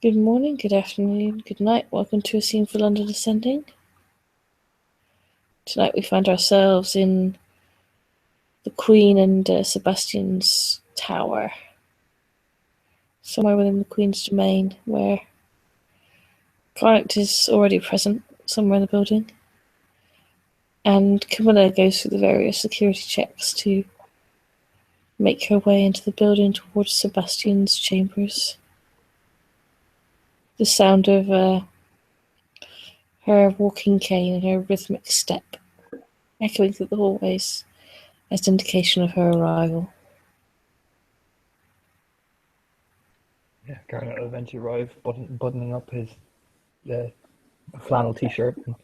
Good morning, good afternoon, good night. Welcome to A Scene for London Ascending. Tonight we find ourselves in the Queen and Sebastian's tower, somewhere within the Queen's domain, where Garnet is already present, somewhere in the building, and Camilla goes through the various security checks to make her way into the building towards Sebastian's chambers. The sound of her walking cane and her rhythmic step echoing through the hallways as an indication of her arrival. Yeah, Garnet will eventually arrive, buttoning up his flannel t-shirt and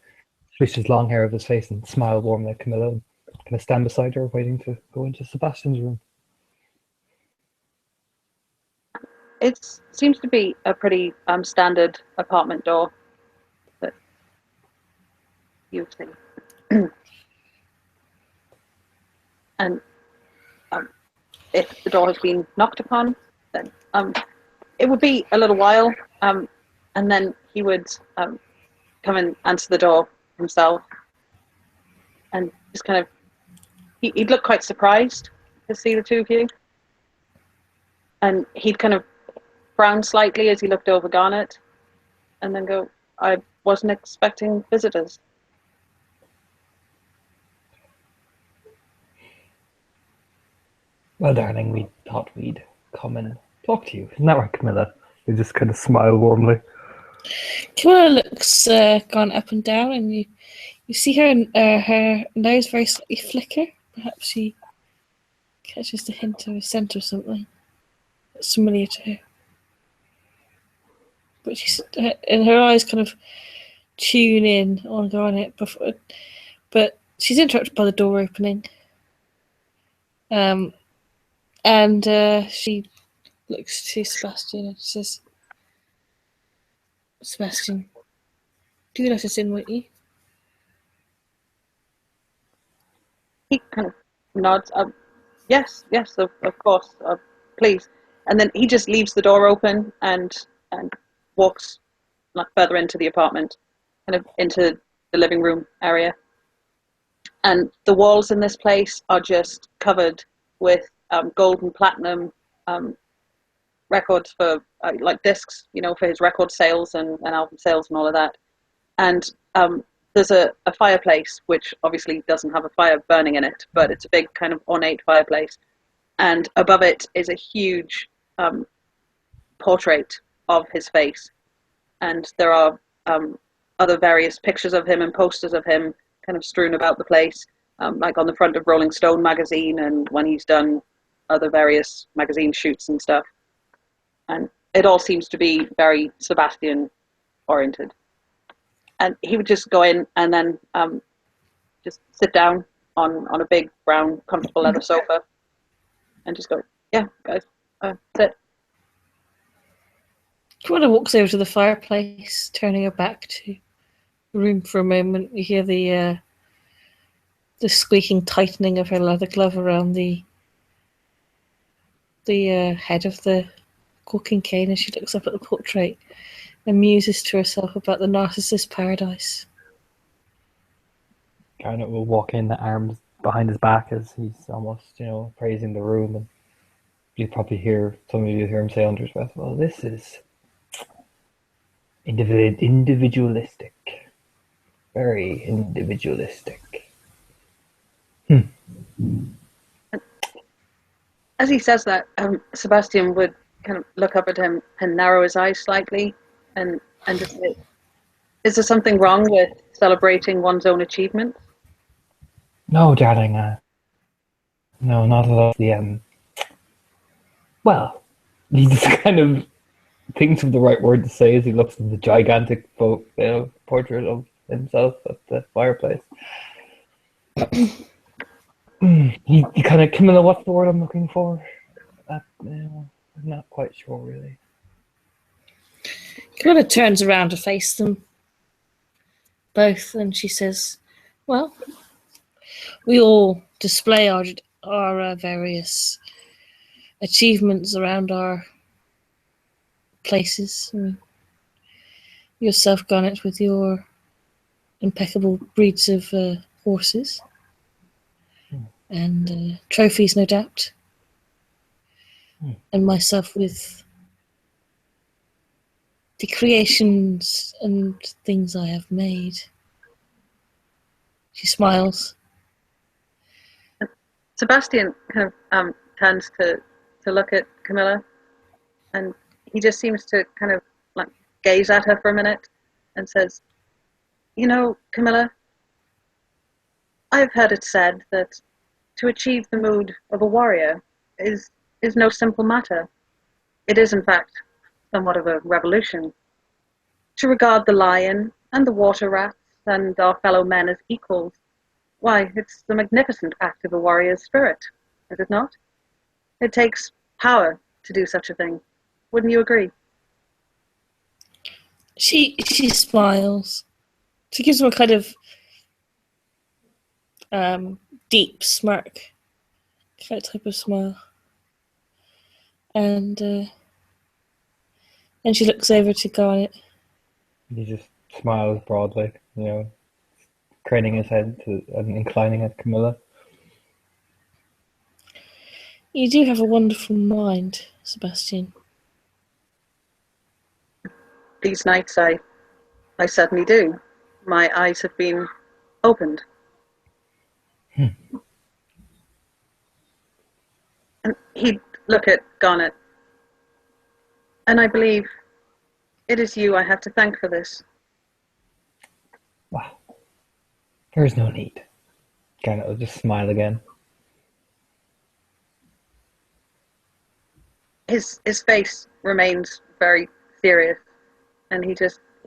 swish his long hair over his face and smile warmly at Camilla and kind of stand beside her waiting to go into Sebastian's room. It seems to be a pretty standard apartment door that you've seen. And if the door has been knocked upon, then it would be a little while, and then he would come and answer the door himself, and just kind of, he'd look quite surprised to see the two of you, and he'd kind of frown slightly as he looked over Garnet, and then go, "I wasn't expecting visitors." Well, darling, we thought we'd come and talk to you. Isn't that right, Camilla? You just kind of smile warmly. Camilla looks gone up and down, and you see her nose very slightly flicker. Perhaps she catches the hint of a scent or something that's familiar to her. But and her eyes kind of tune in on Garnet before, but she's interrupted by the door opening. And she looks to Sebastian and says, "Sebastian, do you let us in, won't you?" He kind of nods. Yes, of course, please. And then he just leaves the door open and walks like further into the apartment, kind of into the living room area. And the walls in this place are just covered with gold and platinum records for like discs, for his record sales and album sales and all of that. And there's a fireplace, which obviously doesn't have a fire burning in it, but it's a big kind of ornate fireplace. And above it is a huge portrait of his face. And there are other various pictures of him and posters of him kind of strewn about the place, like on the front of Rolling Stone magazine and when he's done other various magazine shoots and stuff. And it all seems to be very Sebastian oriented. And he would just go in and then just sit down on a big brown comfortable leather sofa and just go, "Yeah, guys, sit." Camilla walks over to the fireplace, turning her back to the room for a moment. You hear the squeaking tightening of her leather glove around the head of the cooking cane as she looks up at the portrait and muses to herself about the narcissist paradise. Garnet will walk in, arms behind his back as he's almost, praising the room, and you'll probably hear, some of you hear him say under his breath, "Well, this is individualistic. Very individualistic." As he says that, Sebastian would kind of look up at him and narrow his eyes slightly and just say, "Is there something wrong with celebrating one's own achievements?" "No, darling. No, not at all. Well," he just kind of thinks of the right word to say as he looks at the gigantic portrait of himself at the fireplace. He kind of, Camilla, what's the word I'm looking for? I'm not quite sure, really. Camilla turns around to face them both, and she says, "Well, we all display our various achievements around our places. yourself, Garnet, with your impeccable breeds of horses and trophies, no doubt, and myself with the creations and things I have made. She smiles. Sebastian kind of turns to look at Camilla, and he just seems to kind of like gaze at her for a minute and says, "You know, Camilla, I've heard it said that to achieve the mood of a warrior is no simple matter. It is, in fact, somewhat of a revolution. To regard the lion and the water rats and our fellow men as equals, why, it's the magnificent act of a warrior's spirit, is it not? It takes power to do such a thing. Wouldn't you agree?" She smiles. She gives him a kind of deep smirk, kind of type of smile, and then she looks over to Garnet. He just smiles broadly, craning his head and inclining at Camilla. You do have a wonderful mind, Sebastian. These nights I certainly do. My eyes have been opened. And he'd look at Garnet. "And I believe it is you I have to thank for this." Wow. There is no need. Garnet will just smile again. His face remains very serious, and he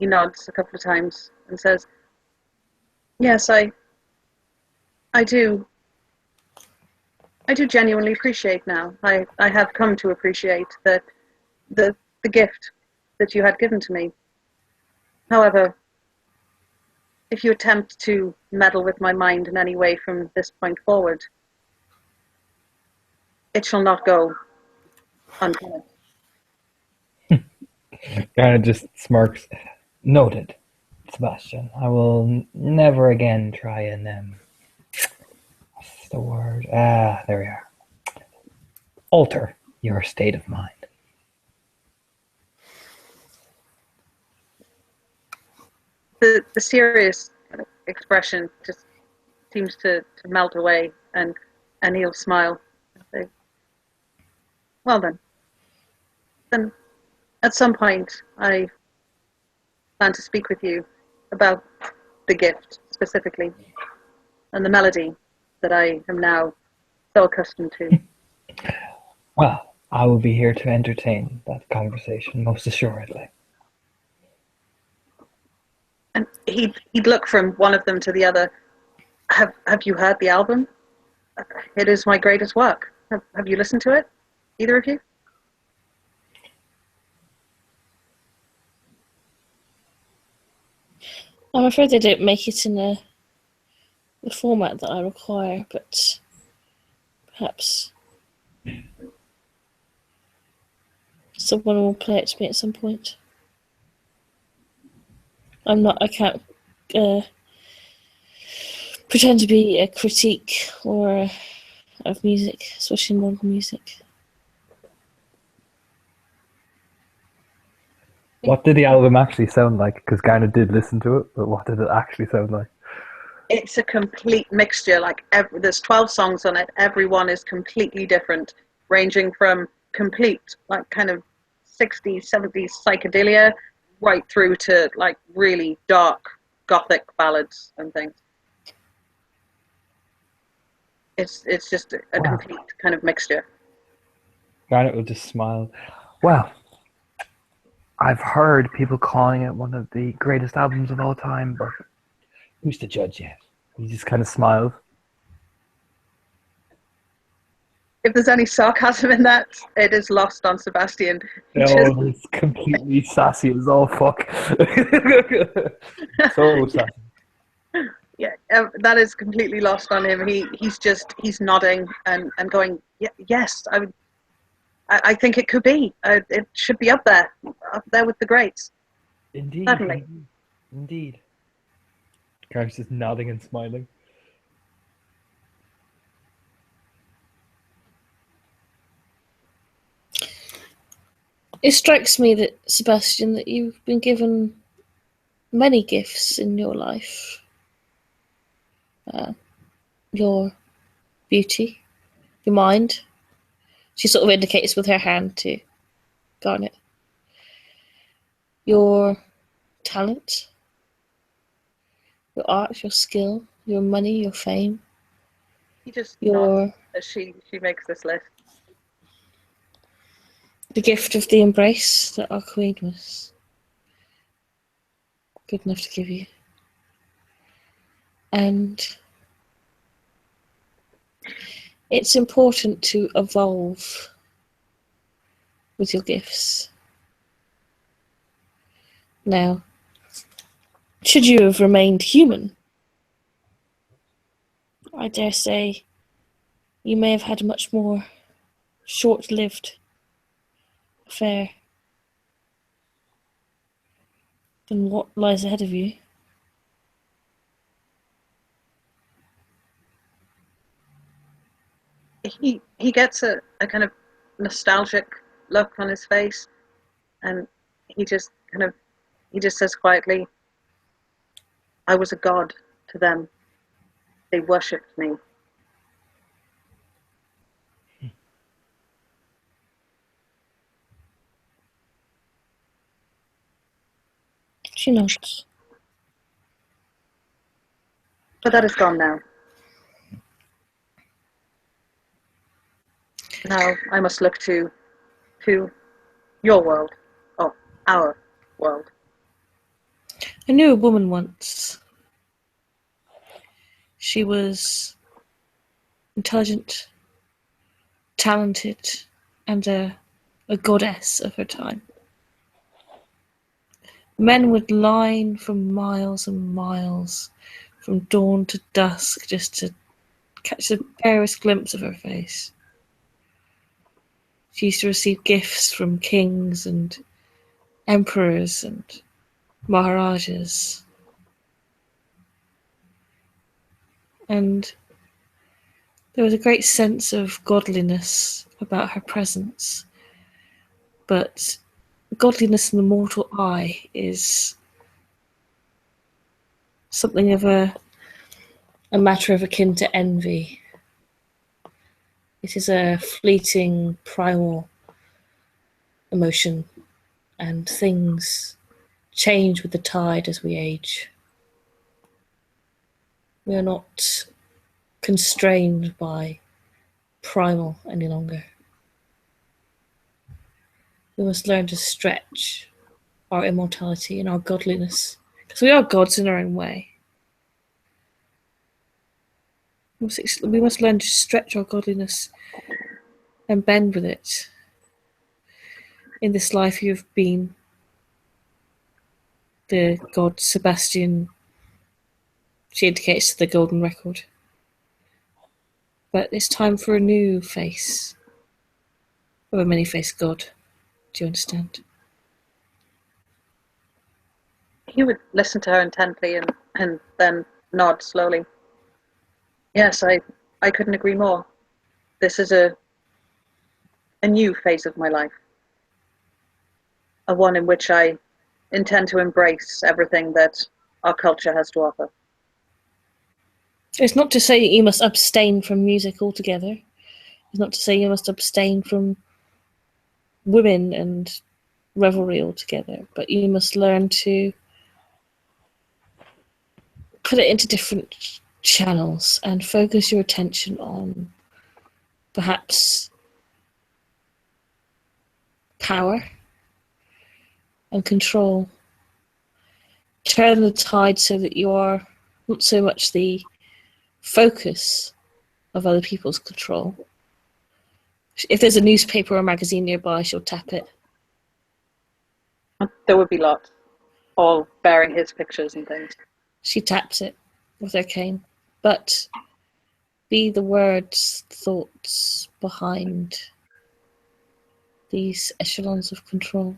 nods a couple of times and says, "Yes, I do genuinely appreciate now. I have come to appreciate that the gift that you had given to me. However, if you attempt to meddle with my mind in any way from this point forward, it shall not go unpunished." Garnet just smirks. Noted, Sebastian. I will never again try and what's the word? There we are. Alter your state of mind. The serious expression just seems to melt away, and he'll smile and say, "Well then at some point I plan to speak with you about the gift specifically and the melody that I am now so accustomed to." Well, I will be here to entertain that conversation, most assuredly. And he'd look from one of them to the other. Have you heard the album? It is my greatest work. Have you listened to it? Either of you? I'm afraid they don't make it in the format that I require, but perhaps someone will play it to me at some point. I can't pretend to be a critique or of music, especially modern music. What did the album actually sound like? Because Garnet did listen to it, but what did it actually sound like? It's a complete mixture. Like there's 12 songs on it. Every one is completely different, ranging from complete like kind of 60s, 70s psychedelia right through to like really dark gothic ballads and things. It's just a Wow. complete kind of mixture. Garnet will just smile. Well, I've heard people calling it one of the greatest albums of all time, but who's to judge yet? He just kind of smiles. If there's any sarcasm in that, it is lost on Sebastian. Oh, he's completely sassy as all fuck. So sassy. Yeah, that is completely lost on him. He's nodding and going, yes, I think it could be. It should be up there with the greats. Indeed, Certainly. indeed, indeed. Gareth's just nodding and smiling. It strikes me that, Sebastian, that you've been given many gifts in your life. Your beauty, your mind. She sort of indicates with her hand to Garnet. Your talent, your art, your skill, your money, your fame, He just nods your as she makes this list. the gift of the embrace that our queen was good enough to give you. And it's important to evolve with your gifts. Now, should you have remained human, I dare say you may have had a much more short-lived affair than what lies ahead of you. He gets a kind of nostalgic look on his face, and he just says quietly, "I was a god to them. They worshipped me." She nods. But that is gone now. Now I must look to your world, or our world. I knew a woman once. She was intelligent, talented, and a goddess of her time. Men would line for miles and miles, from dawn to dusk, just to catch the barest glimpse of her face. She used to receive gifts from kings and emperors and maharajas. And there was a great sense of godliness about her presence. But godliness in the mortal eye is something of a matter of akin to envy. It is a fleeting, primal emotion, and things change with the tide as we age. We are not constrained by primal any longer. We must learn to stretch our immortality and our godliness, because we are gods in our own way. We must learn to stretch our godliness and bend with it. In this life you have been the god Sebastian, she indicates to the golden record. But it's time for a new face of a many-faced god. Do you understand? He would listen to her intently and then nod slowly. Yes, I couldn't agree more. This is a new phase of my life. A one in which I intend to embrace everything that our culture has to offer. It's not to say you must abstain from music altogether. It's not to say you must abstain from women and revelry altogether, but you must learn to put it into different channels and focus your attention on perhaps power and control. Turn the tide so that you are not so much the focus of other people's control. If there's a newspaper or magazine nearby, she'll tap it. There would be lots, all bearing his pictures and things. She taps it with her cane. But be the words, thoughts behind these echelons of control.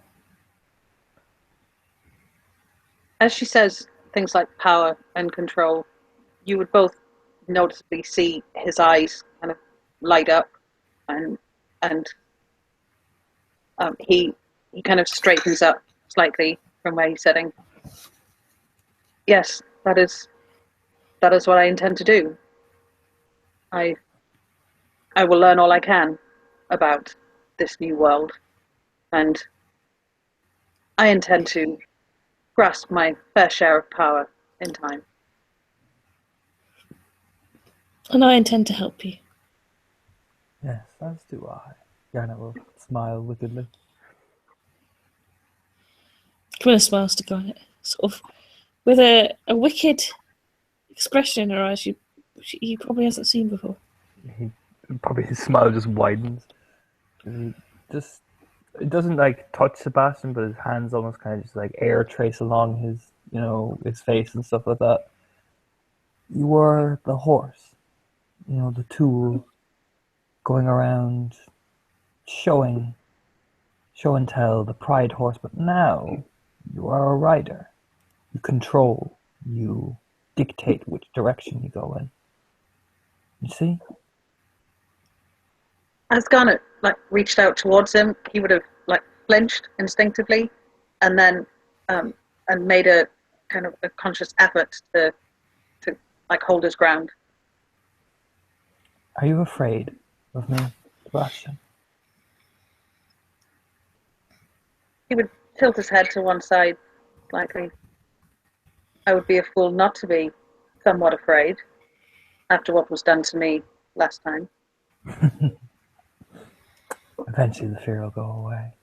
as she says things like power and control, you would both noticeably see his eyes kind of light up, and he kind of straightens up slightly from where he's sitting. Yes, that is what I intend to do. I will learn all I can about this new world, and I intend to grasp my fair share of power in time. And I intend to help you. Yes, as do I. Garnet will smile wickedly. Camilla smiles to Garnet, sort of with a wicked expression in her eyes he probably hasn't seen before. Probably his smile just widens. He just, it doesn't like touch Sebastian, but his hands almost kind of just like air trace along his, his face and stuff like that. You were the horse, the tool going around show and tell, the pride horse, but now you are a rider. You control, you dictate which direction you go in. You see? As Garnet reached out towards him, he would have flinched instinctively, and then and made a kind of a conscious effort to hold his ground. Are you afraid of me, Sebastian? He would tilt his head to one side slightly. I would be a fool not to be somewhat afraid after what was done to me last time. Eventually the fear will go away.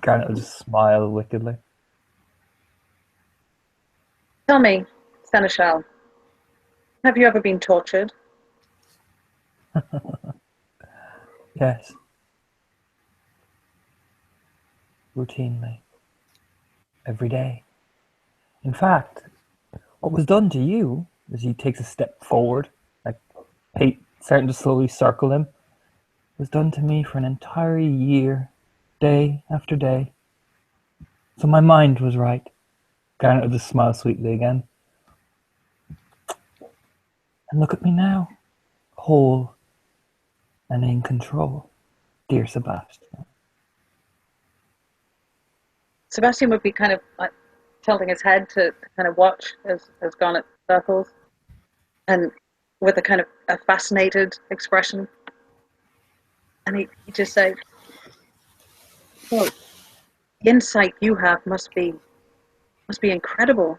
Garnet will just smile wickedly. Tell me, Seneschal, have you ever been tortured? Yes. Routinely. Every day. In fact, what was done to you, as he takes a step forward, starting to slowly circle him, was done to me for an entire year, day after day. So my mind was right. Garnet will just smile sweetly again. And look at me now, whole and in control, dear Sebastian. Sebastian would be kind of tilting his head to kind of watch as Garnet circles, and with a kind of a fascinated expression. And he just said, "Well, the insight you have must be incredible."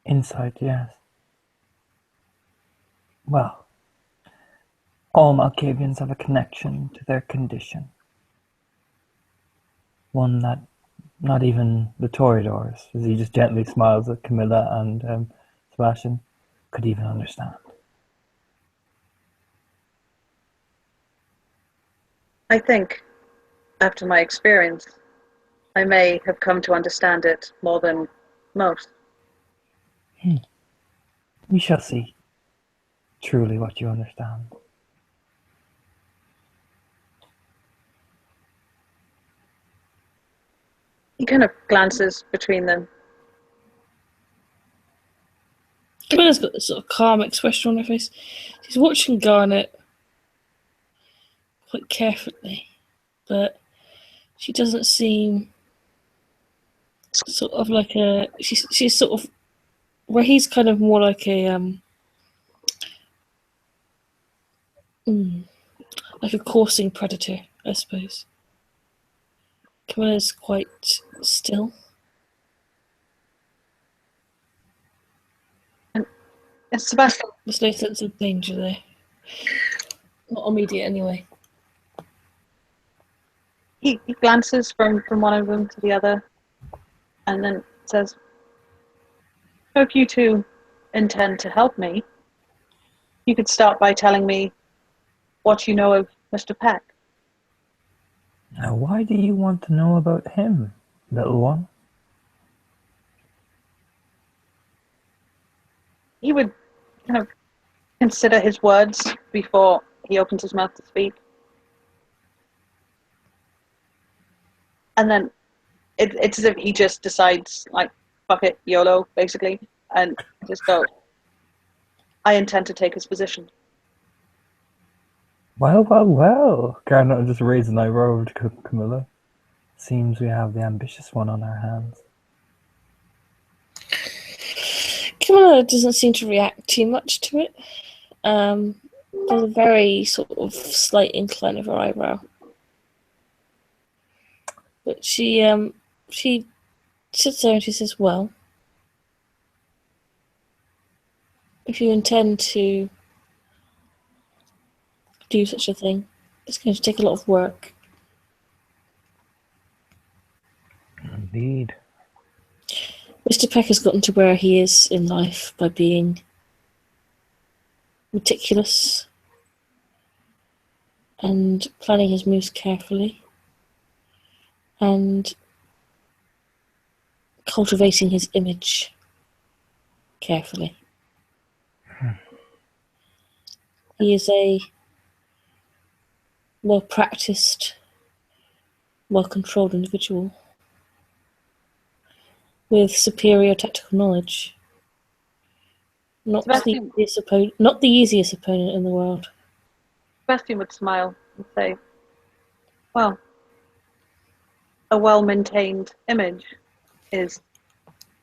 Insight, yes. Well, all Malkavians have a connection to their condition. One that not even the Toreadors, as he just gently smiles at Camilla and Sebastian, could even understand. I think, after my experience, I may have come to understand it more than most. We shall see truly what you understand. He kind of glances between them. Camilla's got this sort of calm expression on her face. She's watching Garnet quite carefully, but she doesn't seem sort of like a. She's sort of where he's kind of more like a like a coursing predator, I suppose. Camilla's quite still. And Sebastian, There's no sense of danger there. Not immediate, anyway. he glances from one of them to the other, and then says, "If you two intend to help me, you could start by telling me what you know of Mr. Peck." Now, why do you want to know about him, little one? He would kind of consider his words before he opens his mouth to speak. And then it's as if he just decides, like, fuck it, YOLO, basically, and just go, I intend to take his position. Well. Garnet just raised an eyebrow over to Camilla. Seems we have the ambitious one on our hands. Camilla doesn't seem to react too much to it. There's a very sort of slight incline of her eyebrow. But she sits there and she says, well, if you intend to do such a thing, it's going to take a lot of work. Indeed. Mr. Peck has gotten to where he is in life by being meticulous and planning his moves carefully and cultivating his image carefully. He is a well-practiced, well-controlled individual with superior tactical knowledge. Not the easiest opponent in the world. Sebastian would smile and say, well, a well-maintained image is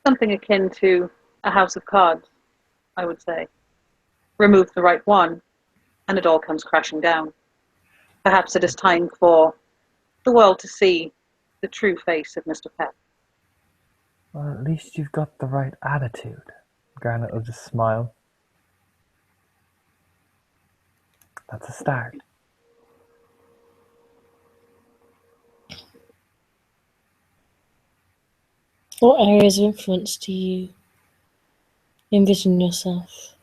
something akin to a house of cards, I would say. Remove the right one, and it all comes crashing down. Perhaps it is time for the world to see the true face of Mr. Peck. Well, at least you've got the right attitude. Garnet will just smile. That's a start. What areas of influence do you envision yourself?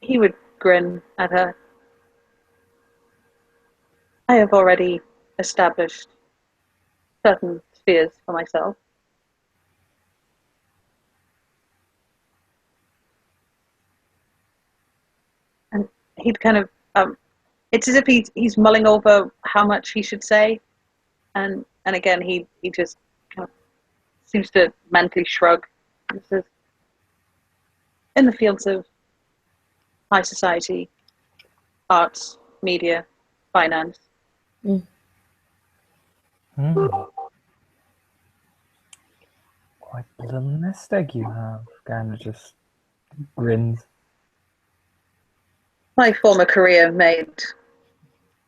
He would grin at her. I have already established certain spheres for myself. And he'd kind of, it's as if he's mulling over how much he should say. And again, he just kind of seems to mentally shrug and says, in the fields of high society, arts, media, finance. Quite the little nest egg you have. Garnet just grins. My former career made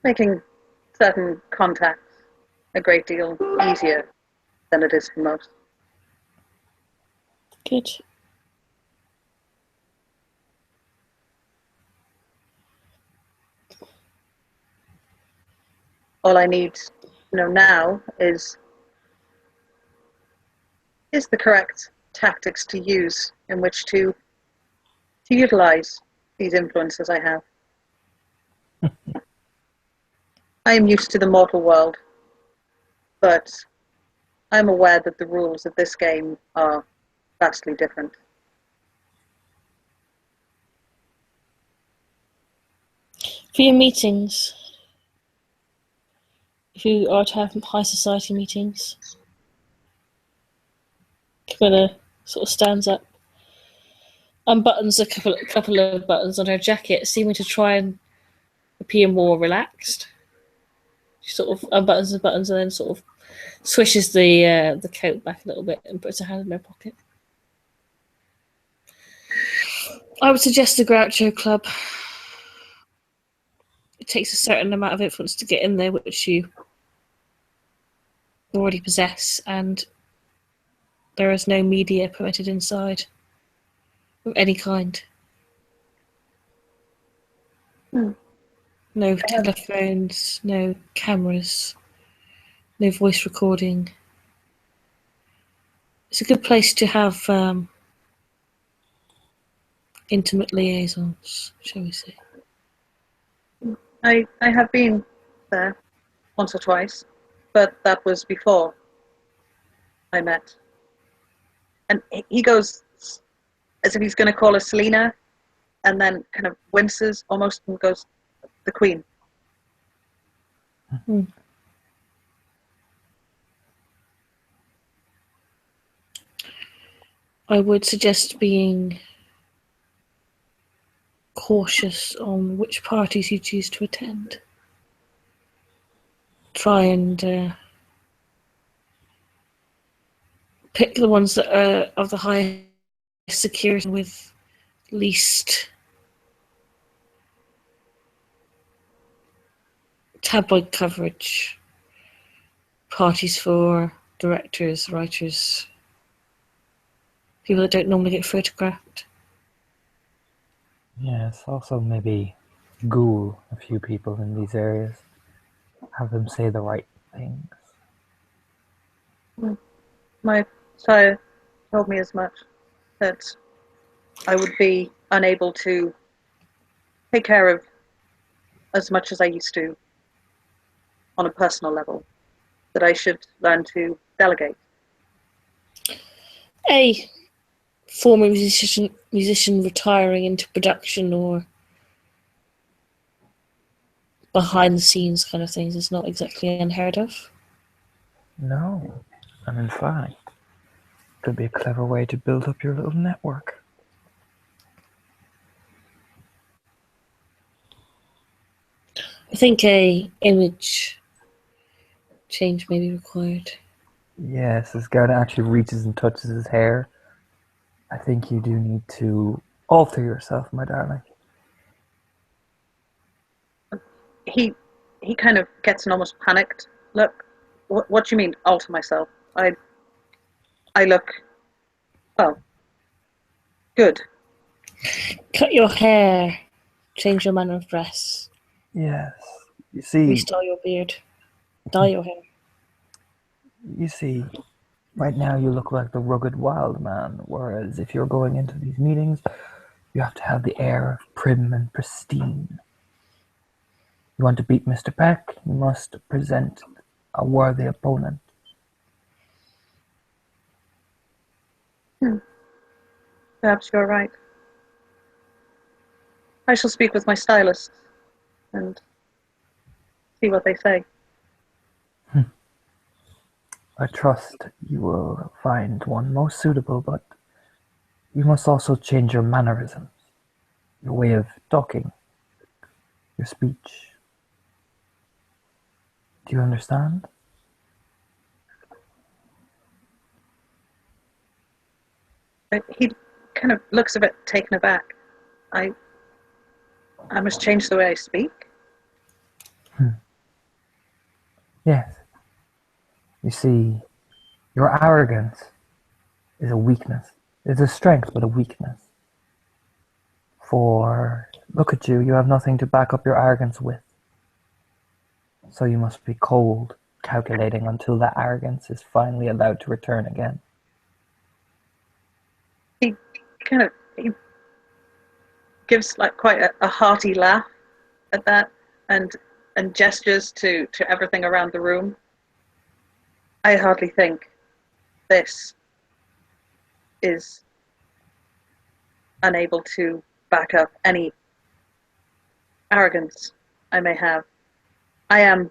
making certain contacts a great deal easier than it is for most. Good. All I need to know now is the correct tactics to use in which to utilize these influences I have. I am used to the mortal world, but I'm aware that the rules of this game are vastly different. For your meetings, if you are to have high society meetings, Camilla sort of stands up, unbuttons a couple of buttons on her jacket, seeming to try and appear more relaxed. She sort of unbuttons the buttons and then sort of swishes the coat back a little bit and puts her hand in her pocket. I would suggest the Groucho Club. It takes a certain amount of influence to get in there, which you already possess, and there is no media permitted inside of any kind. No telephones, no cameras, no voice recording. It's a good place to have intimate liaisons, shall we say. I have been there once or twice, but that was before I met. And he goes as if he's going to call her Selena, and then kind of winces almost and goes, the Queen. I would suggest being cautious on which parties you choose to attend. Try and pick the ones that are of the highest security with least tabloid coverage. Parties for directors, writers, people that don't normally get photographed. Yes, also maybe ghoul a few people in these areas. Have them say the right things. My sire told me as much, that I would be unable to take care of as much as I used to on a personal level, that I should learn to delegate. A former musician retiring into production or behind the scenes kind of things is not exactly unheard of. No, and in fact, could be a clever way to build up your little network. I think a image change may be required. Yes, as Garda actually reaches and touches his hair, I think you do need to alter yourself, my darling. He kind of gets an almost panicked look. What do you mean alter myself? I look, oh, good. Cut your hair, change your manner of dress, Yes, you see, restyle your beard, dye your hair. right now you look like the rugged wild man, whereas if you're going into these meetings, you have to have the air of prim and pristine. You want to beat Mr. Peck, you must present a worthy opponent. Perhaps you're right. I shall speak with my stylist and see what they say. I trust you will find one most suitable, but you must also change your mannerisms, your way of talking, your speech. Do you understand? He kind of looks a bit taken aback. I must change the way I speak. Yes. You see, your arrogance is a weakness. It's a strength, but a weakness. For look at you, you have nothing to back up your arrogance with. So you must be cold, calculating until that arrogance is finally allowed to return again. He kind of he gives like quite a hearty laugh at that, and gestures to everything around the room. I hardly think this is unable to back up any arrogance I may have. I am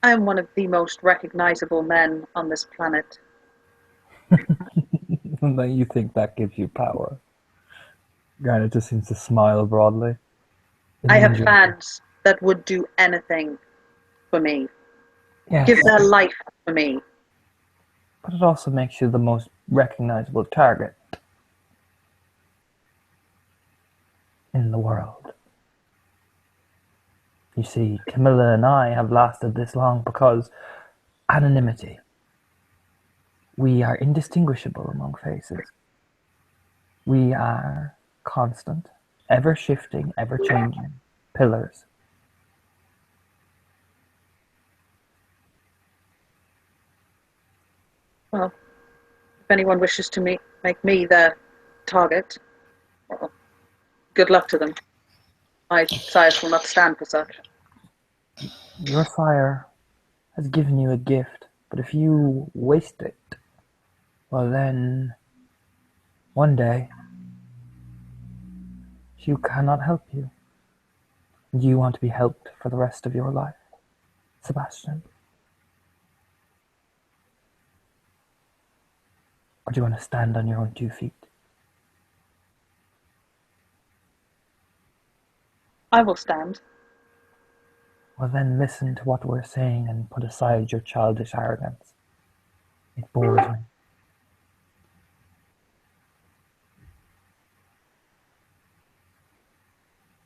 one of the most recognizable men on this planet. And then you think that gives you power. Granted, just seems to smile broadly. I have fans that would do anything for me, Yes, give their life for me. but it also makes you the most recognizable target in the world. You see, Camilla and I have lasted this long because anonymity. We are indistinguishable among faces. We are constant, ever shifting, ever changing pillars. Well, if anyone wishes to make me their target, well, good luck to them. My sires will not stand for such. Your sire has given you a gift, but if you waste it, well then, one day, she cannot help you. Do you want to be helped for the rest of your life, Sebastian? Or do you want to stand on your own 2 feet? I will stand. Well, then listen to what we're saying and put aside your childish arrogance. It bores me.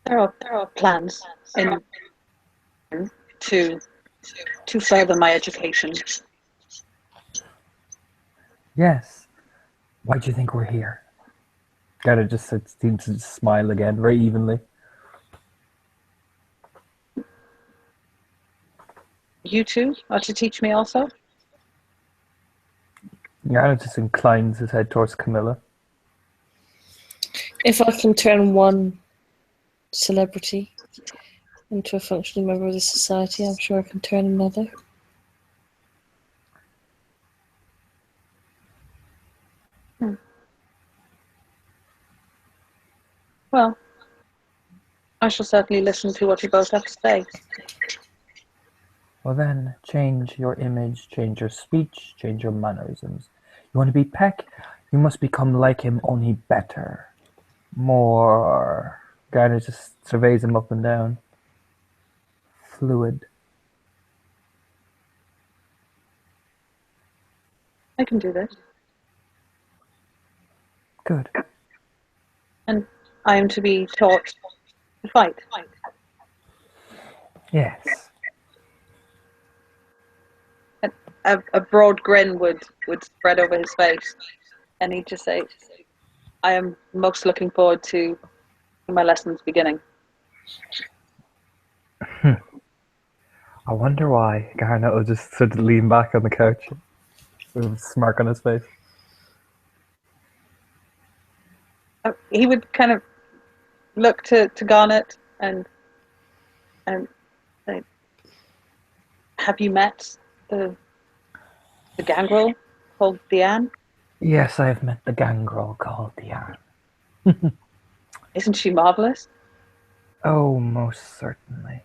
There are plans in to further my education. Yes. Why do you think we're here? Gotta just seems to smile again, very evenly. You two are to teach me also? Garnet just inclines his head towards Camilla. If I can turn one celebrity into a functioning member of the society, I'm sure I can turn another. Well, I shall certainly listen to what you both have to say. Well then, change your image, change your speech, change your mannerisms. You want to be Peck? You must become like him, only better. More. Garnet just surveys him up and down. Fluid. I can do this. Good. And I am to be taught to fight. Yes. A broad grin would spread over his face, and he'd just say, I am most looking forward to my lessons beginning. I wonder why. Garnet will just sort of lean back on the couch with a smirk on his face. He would kind of look to Garnet and say, have you met the gangrel called Diane? Yes, I have met the gangrel called Diane. Isn't she marvelous? Oh, most certainly.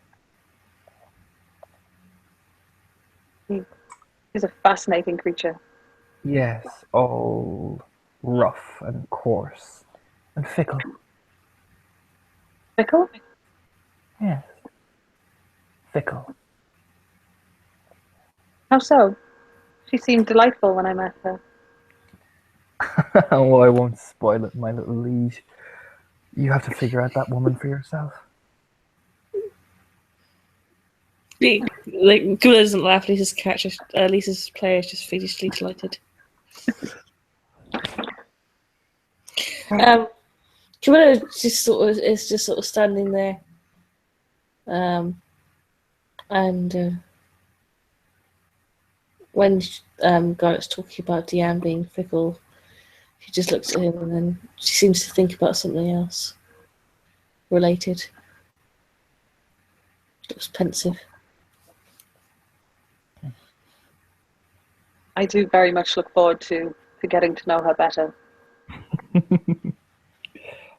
She's a fascinating creature. Yes, all rough and coarse and fickle. Fickle? Yes, fickle. How so? She seemed delightful when I met her. Well, I won't spoil it, my little liege. You have to figure out that woman for yourself. Like, Gula doesn't laugh. Lisa's player is just fiendishly delighted. Camilla is just sort of standing there, and when Garret's talking about Deanne being fickle, she just looks at him and then she seems to think about something else related. She looks pensive. I do very much look forward to getting to know her better.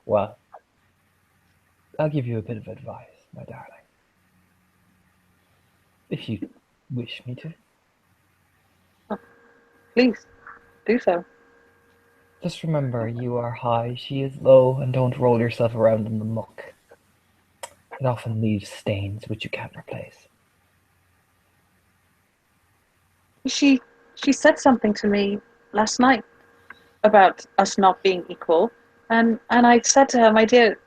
Well, I'll give you a bit of advice, my darling. If you wish me to. Please, do so. Just remember, you are high, she is low, and don't roll yourself around in the muck. It often leaves stains which you can't replace. She said something to me last night about us not being equal, and I said to her, my dear,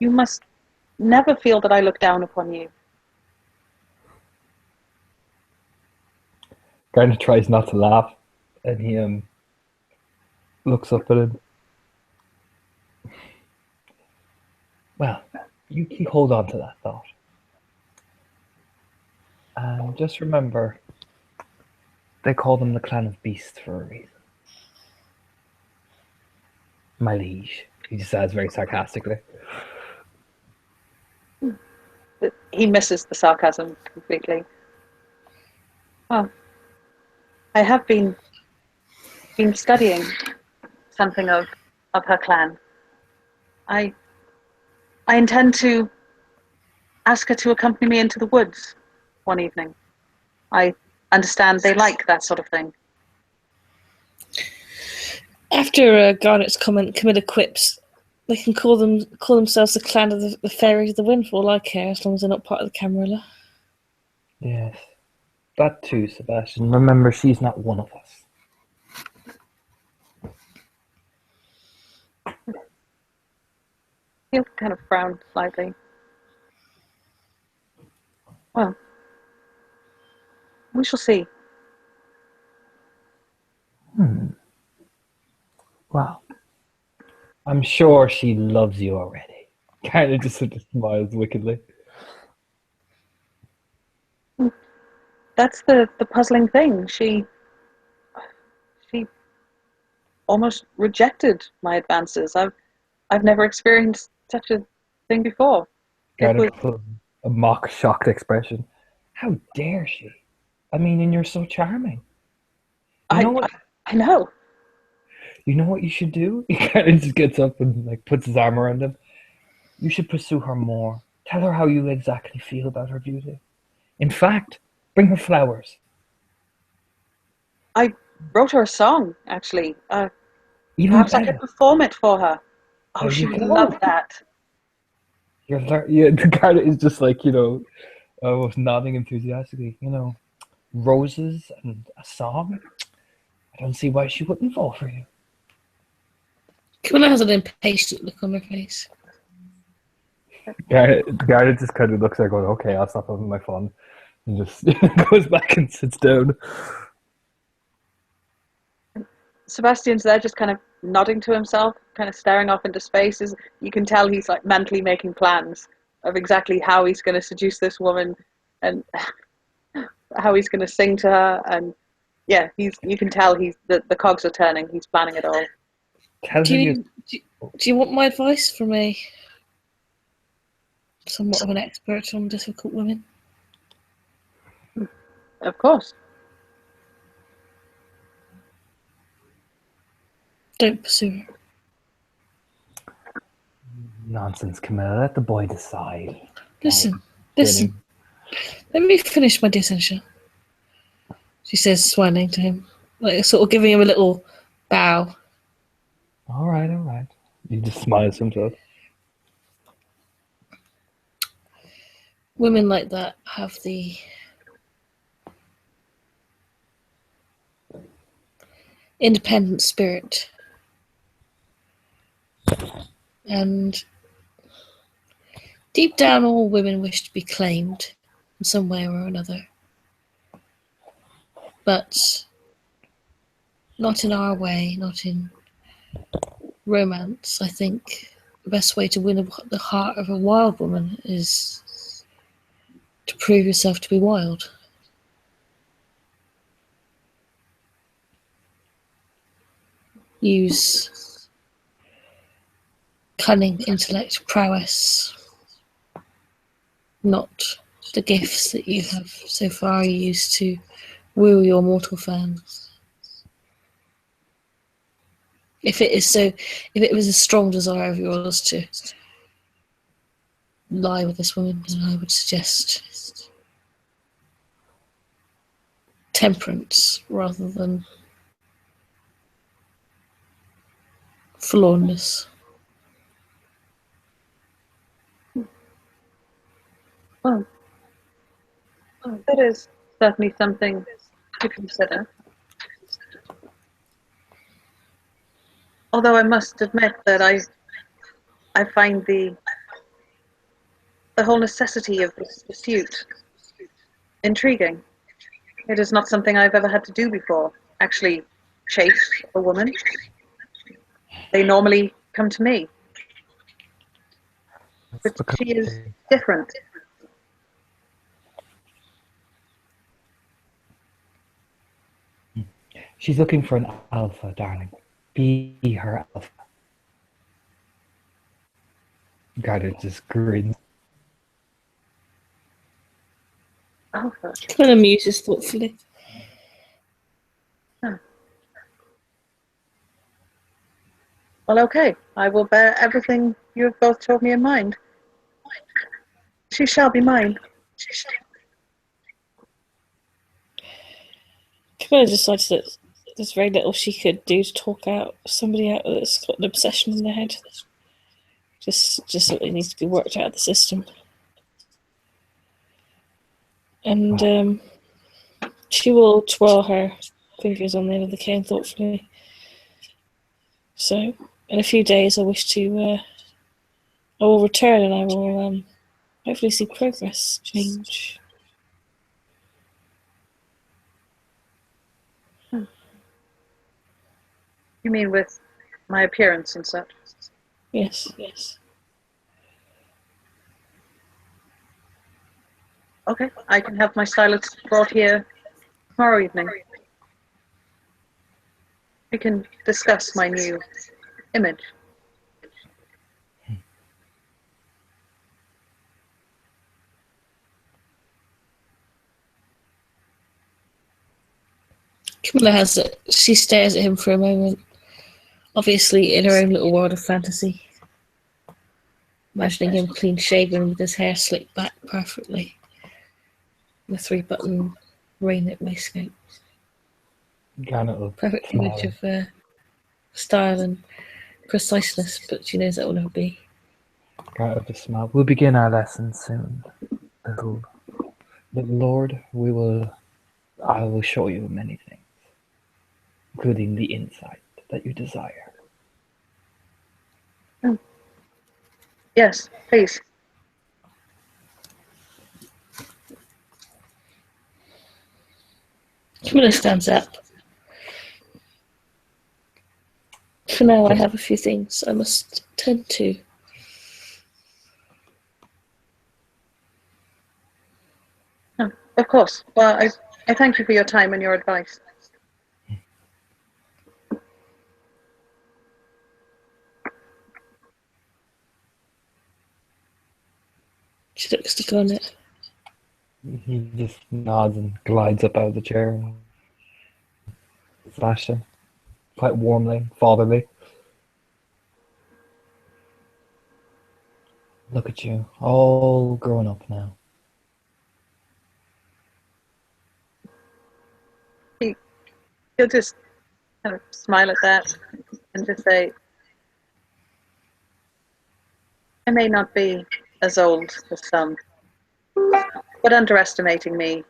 you must never feel that I look down upon you. Garnet tries not to laugh, and he looks up at him. Well, you hold on to that thought. And just remember, they call them the clan of beasts for a reason. My liege, he just says very sarcastically. He misses the sarcasm completely. Well, I have been studying something of her clan. I intend to ask her to accompany me into the woods one evening. I understand they like that sort of thing. After Garnet's committed quips, they can call themselves the clan of the fairies of the wind for all I care, as long as they're not part of the Camarilla. Yes. That too, Sebastian. Remember, she's not one of us. He kind of frowned slightly. Well, we shall see. Well, I'm sure she loves you already. Kind of just sort of smiles wickedly. That's the puzzling thing. She almost rejected my advances. I've never experienced such a thing before. Kind of put a mock shocked expression. How dare she? I mean, and you're so charming. You know what? I know. You know what you should do? He kind of just gets up and like puts his arm around him. You should pursue her more. Tell her how you exactly feel about her beauty. In fact, bring her flowers. I wrote her a song, actually. Even Perhaps I better. could perform it for her. Oh, There she you would go. love that. Yeah, the guy is just like, nodding enthusiastically. Roses and a song. I don't see why she wouldn't fall for you. Camilla has an impatient look on her face. Garrett just kind of looks there going, okay, I'll stop having my fun. And just goes back and sits down. Sebastian's there just kind of nodding to himself, kind of staring off into space. You can tell he's like mentally making plans of exactly how he's going to seduce this woman and how he's going to sing to her. And yeah, you can tell the cogs are turning. He's planning it all. Do you want my advice from a somewhat of an expert on difficult women? Of course. Don't pursue her. Nonsense, Camilla. Let the boy decide. Listen. Let me finish my dissension. She says, smiling to him, like sort of giving him a little bow. All right. He just smiles himself. Women like that have the independent spirit, and deep down all women wish to be claimed in some way or another, but not in our way, not in romance. I think the best way to win the heart of a wild woman is to prove yourself to be wild. Use cunning, intellect, prowess, not the gifts that you have so far used to woo your mortal fans. If it was a strong desire of yours to lie with this woman, then I would suggest temperance rather than forlornness. Well, that is certainly something to consider. Although I must admit that I find the whole necessity of this pursuit intriguing. It is not something I've ever had to do before. Actually, chase a woman. They normally come to me. But she is different. She's looking for an alpha, darling. Be her alpha. Garrett just grins. Alpha. Kind of muses thoughtfully. Well, okay. I will bear everything you have both told me in mind. She shall be mine. Camilla decided that there's very little she could do to talk out somebody out that's got an obsession in their head. Just something needs to be worked out of the system. And she will twirl her fingers on the end of the cane thoughtfully. So, in a few days, I will return and I will hopefully see progress change. You mean with my appearance and such? Yes. Okay, I can have my stylist brought here tomorrow evening. We can discuss my new image. Camilla has it. She stares at him for a moment, obviously in her own little world of fantasy, imagining him clean shaven with his hair slicked back perfectly, the 3-button rainlet waistcoat. Perfect image of style and preciseness, but she knows that will never be. Garnet just smiled. We'll begin our lesson soon, little lord. I will show you many things, including the insight that you desire. Yes, please. Camilla stands up. For now, I have a few things I must tend to. Oh, of course. Well, I thank you for your time and your advice. She looks to Garnet. He just nods and glides up out of the chair and slashed him quite warmly, fatherly. Look at you, all grown up now. He'll just kind of smile at that and just say, I may not be as old as some, but underestimating me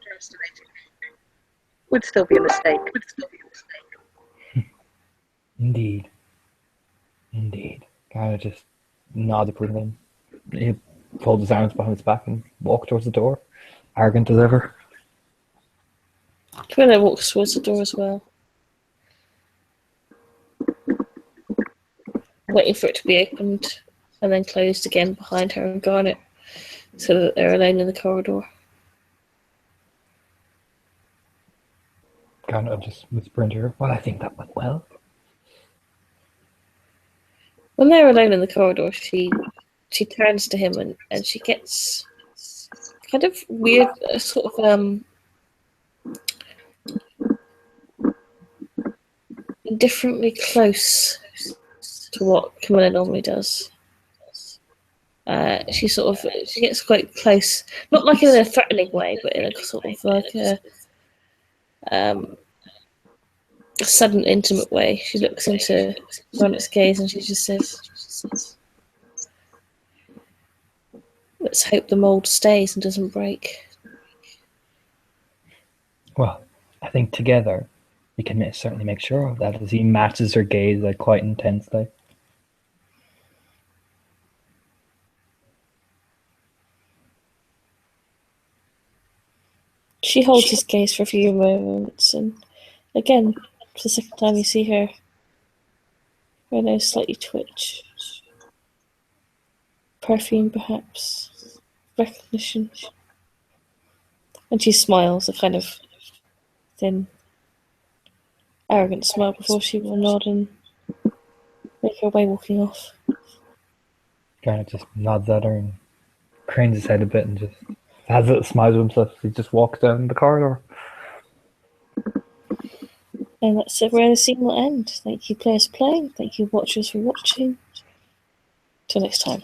would still be a mistake. Indeed. Kind of just nodded for him. He folded his arms behind his back and walked towards the door, arrogant as ever. Camilla walks towards the door as well, waiting for it to be opened and then closed again behind her and Garnet, so that they're alone in the corridor. Kind of just whispering to her, well, I think that went well. When they're alone in the corridor, she turns to him and she gets kind of weird, sort of indifferently close to what Camilla normally does. She gets quite close, not like in a threatening way, but in a sort of like a sudden intimate way. She looks into Garnet's gaze and she just says, let's hope the mould stays and doesn't break. Well, I think together we can certainly make sure of that, as he matches her gaze quite intensely. She holds his gaze for a few moments, and again, for the second time, you see her nose slightly twitch. Perfume, perhaps. Recognition. And she smiles, a kind of thin, arrogant smile before she will nod and make her way walking off. Kind of just nods at her and cranes his head a bit and just has a little smile to himself. He just walks down the corridor. And that's it, where the scene will end. Thank you, players, for playing. Thank you, watchers, for watching. Till next time.